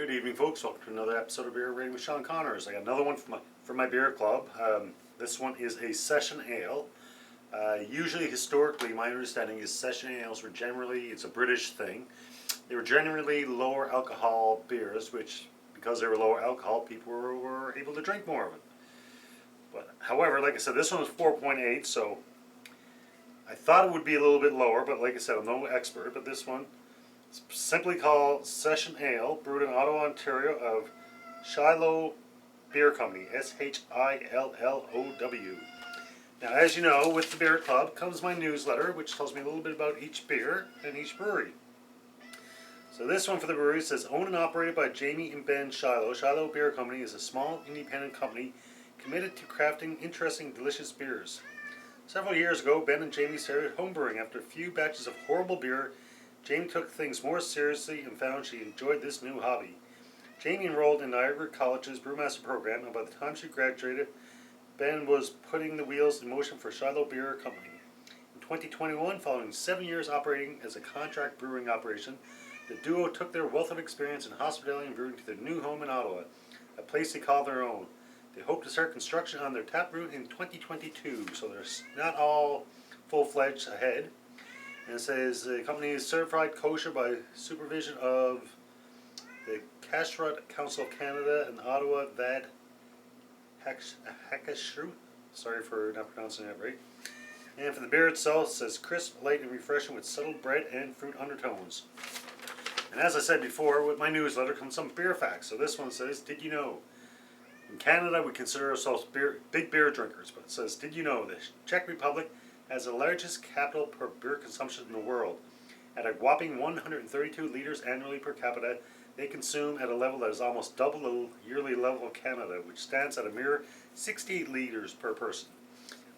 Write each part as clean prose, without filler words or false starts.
Good evening, folks. Welcome to another episode of Beer Rating with Sean Connors. I got another one from my beer club. This one is a session ale. Usually, historically, my understanding is session ales were generally, it's a British thing. They were generally lower alcohol beers, which, because they were lower alcohol, people were able to drink more of it. But, however, like I said, this one was 4.8, so I thought it would be a little bit lower, but like I said, I'm no expert, but this one is simply called Session Ale, brewed in Ottawa, Ontario, of Shiloh Beer Company, Shillow. Now, as you know, with the Beer Club comes my newsletter, which tells me a little bit about each beer and each brewery. So this one for the brewery says, owned and operated by Jamie and Ben Shiloh. Shiloh Beer Company is a small independent company committed to crafting interesting, delicious beers. Several years ago, Ben and Jamie started homebrewing. After a few batches of horrible beer, Jamie took things more seriously and found she enjoyed this new hobby. Jamie enrolled in Niagara College's Brewmaster program, and by the time she graduated, Ben was putting the wheels in motion for Shiloh Beer Company. In 2021, following 7 years operating as a contract brewing operation, the duo took their wealth of experience in hospitality and brewing to their new home in Ottawa, a place they call their own. They hope to start construction on their tap room in 2022, so they're not all full-fledged ahead. And it says the company is certified kosher by supervision of the Kashrut Council of Canada and Ottawa VAD Hakashrut. Sorry for not pronouncing that right. And for the beer itself, it says crisp, light, and refreshing with subtle bread and fruit undertones. And as I said before, with my newsletter comes some beer facts. So this one says, did you know? In Canada, we consider ourselves big beer drinkers, but it says, did you know the Czech Republic has the largest capital per beer consumption in the world? At a whopping 132 liters annually per capita, they consume at a level that is almost double the yearly level of Canada, which stands at a mere 68 liters per person.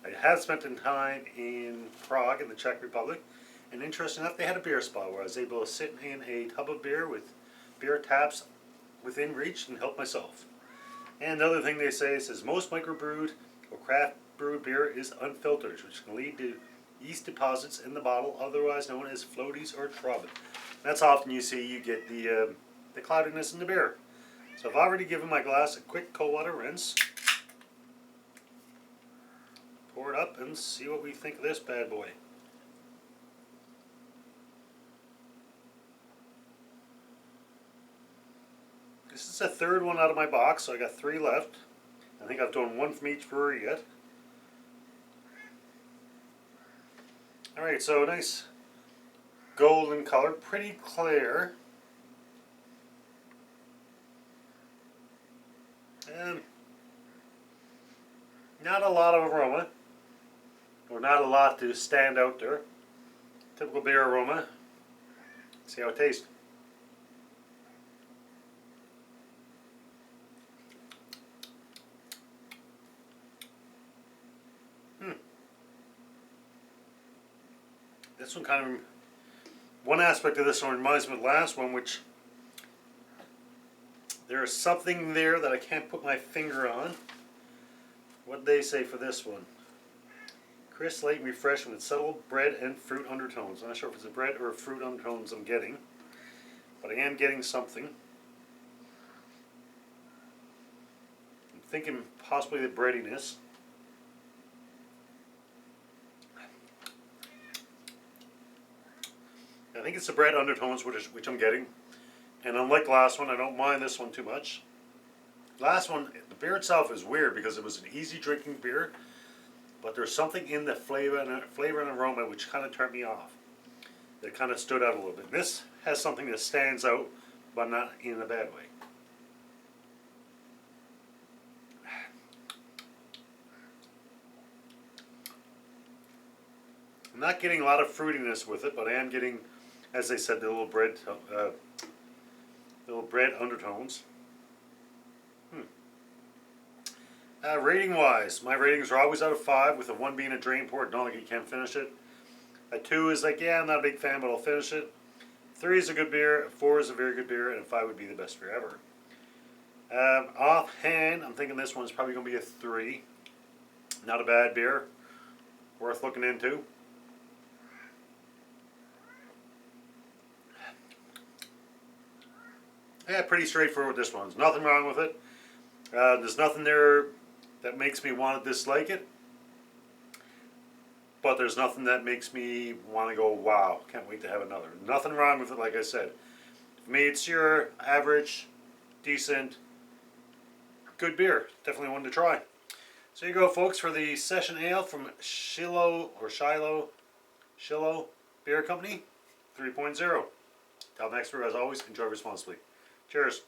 I have spent some time in Prague in the Czech Republic, and interesting enough, they had a beer spa where I was able to sit in a tub of beer with beer taps within reach and help myself. And the other thing they say is most microbrewed or craft brewed beer is unfiltered, which can lead to yeast deposits in the bottle, otherwise known as floaties or trub. That's often you see you get the cloudiness in the beer. So I've already given my glass a quick cold water rinse. Pour it up and see what we think of this bad boy. This is the third one out of my box, so I got 3 left. I think I've done one from each brewery yet. Alright, so nice golden color, pretty clear. And not a lot of aroma, or not a lot to stand out there. Typical beer aroma. Let's see how it tastes. This one kind of, one aspect of this one reminds me of the last one, which there is something there that I can't put my finger on. What did they say for this one? Crisp, light, and refreshing with subtle bread and fruit undertones. I'm not sure if it's a bread or fruit undertones I'm getting, but I am getting something. I'm thinking possibly the breadiness. I think it's the bread undertones which I'm getting. And unlike the last one, I don't mind this one too much. Last one, the beer itself is weird because it was an easy drinking beer, but there's something in the flavor and aroma which kind of turned me off. That kind of stood out a little bit. This has something that stands out, but not in a bad way. I'm not getting a lot of fruitiness with it, but I am getting, as they said, the little bread undertones. Rating wise, my ratings are always out of 5, with a 1 being a drain pour, don't like you can't finish it. A 2 is like, yeah, I'm not a big fan, but I'll finish it. 3 is a good beer, a 4 is a very good beer, and a 5 would be the best beer ever. Offhand, I'm thinking this one's probably going to be a 3. Not a bad beer, worth looking into. Yeah, pretty straightforward. This one's nothing wrong with it. There's nothing there that makes me want to dislike it, but there's nothing that makes me want to go, wow, can't wait to have another. Nothing wrong with it, like I said. For me, it's your average, decent, good beer. Definitely one to try. So you go, folks, for the Session Ale from Shiloh Beer Company 3.0. Till next year, as always, enjoy responsibly. Cheers.